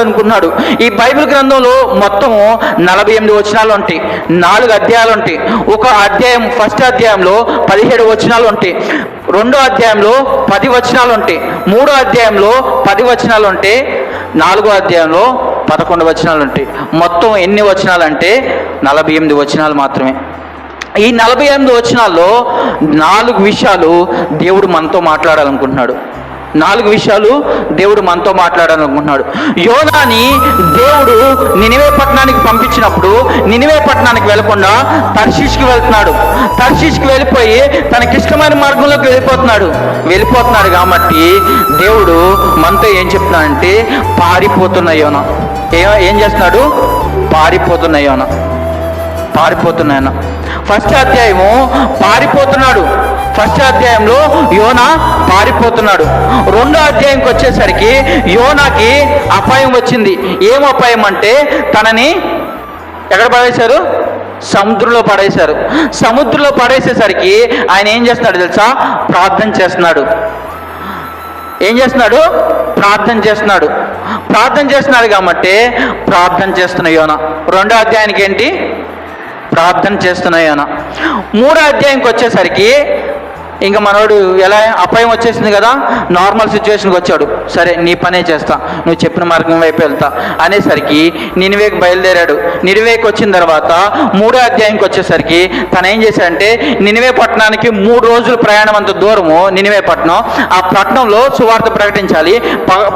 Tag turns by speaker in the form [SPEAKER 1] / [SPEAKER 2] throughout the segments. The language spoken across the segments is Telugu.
[SPEAKER 1] మాట్లాడాలనుకున్నాడు. ఈ బైబిల్ గ్రంథంలో మొత్తం 48 వచనాలు ఉంటాయి, 4 అధ్యాయాలు ఉంటాయి. ఒక అధ్యాయం ఫస్ట్ అధ్యాయంలో 17 వచనాలు ఉంటాయి, రెండో అధ్యాయంలో 10 వచనాలు ఉంటాయి, మూడో అధ్యాయంలో 10 వచనాలు ఉంటాయి, నాలుగో అధ్యాయంలో 11 వచనాలు ఉంటాయి. మొత్తం ఎన్ని వచనాలు అంటే 48 వచనాలు మాత్రమే. ఈ 48 వచనాల్లో 4 విషయాలు దేవుడు మనతో మాట్లాడాలనుకుంటున్నాడు. 4 విషయాలు దేవుడు మనతో మాట్లాడాలనుకుంటున్నాడు. యోనాని దేవుడు నినివే పట్టణానికి పంపించినప్పుడు నినివే పట్టణానికి వెళ్లకుండా తర్షీష్కి వెళ్తున్నాడు. తర్షీష్కి వెళ్ళిపోయి తనకిష్టమైన మార్గంలోకి వెళ్ళిపోతున్నాడు కాబట్టి దేవుడు మనతో ఏం చెప్తున్నాడంటే పారిపోతున్న యోనా. ఏం చేస్తున్నాడు? పారిపోతున్న యోనా. ఫస్ట్ అధ్యాయము పారిపోతున్నాడు. ఫస్ట్ అధ్యాయంలో యోనా పారిపోతున్నాడు. రెండో అధ్యాయంకి వచ్చేసరికి యోనాకి అపాయం వచ్చింది. ఏం అపాయం అంటే తనని ఎక్కడ పడేశారు? సముద్రంలో పడేశారు. సముద్రంలో పడేసేసరికి ఆయన ఏం చేస్తున్నాడు తెలుసా? ప్రార్థన చేస్తున్నాడు. ఏం చేస్తున్నాడు? ప్రార్థన చేస్తున్నాడు కాబట్టి ప్రార్థన చేస్తున్న యోనా. రెండో అధ్యాయానికి ఏంటి? ప్రార్థన చేస్తున్న యోనా. మూడో అధ్యాయంకి వచ్చేసరికి ఇంకా మనోడు ఎలా అపాయం వచ్చేసింది కదా, నార్మల్ సిచ్యువేషన్కి వచ్చాడు. సరే నీ పనే చేస్తా, నువ్వు చెప్పిన మార్గం వైపు వెళ్తా అనేసరికి నినివేకి బయలుదేరాడు. నినివేకి వచ్చిన తర్వాత మూడో అధ్యాయంకి వచ్చేసరికి తను ఏం చేశాడంటే నినివే పట్టణానికి 3 రోజుల ప్రయాణం అంత దూరము నినివే పట్టణం. ఆ పట్టణంలో సువార్త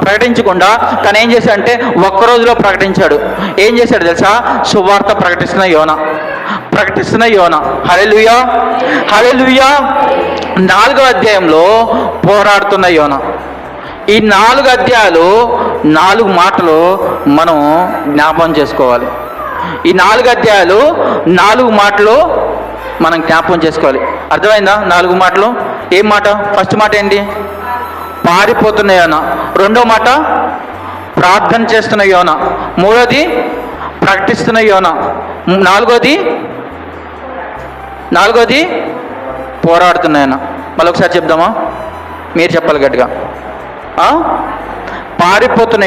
[SPEAKER 1] ప్రకటించకుండా తను ఏం చేశాడంటే 1 రోజులో ప్రకటించాడు. ఏం చేశాడు తెలుసా? సువార్త ప్రకటిస్తున్న యోనా. హల్లెలూయా, హల్లెలూయా. 4వ అధ్యాయంలో పోరాడుతున్న యోనా. ఈ 4 అధ్యాయాలు 4 మాటలు మనం జ్ఞాపకం చేసుకోవాలి. ఈ 4 అధ్యాయాలు 4 మాటలు మనం జ్ఞాపకం చేసుకోవాలి. అర్థమైందా? 4 మాటలు. ఏం మాట? ఫస్ట్ మాట ఏంటి? పారిపోతున్న యోనా. రెండో మాట ప్రార్థన చేస్తున్న యోనా. మూడోది ప్రకటిస్తున్న యోనా. నాలుగోది పోరాడుతున్న యోనా. మళ్ళీ ఒకసారి చెప్దామా? మీరు చెప్పాలి గట్టిగా. పారిపోతున్న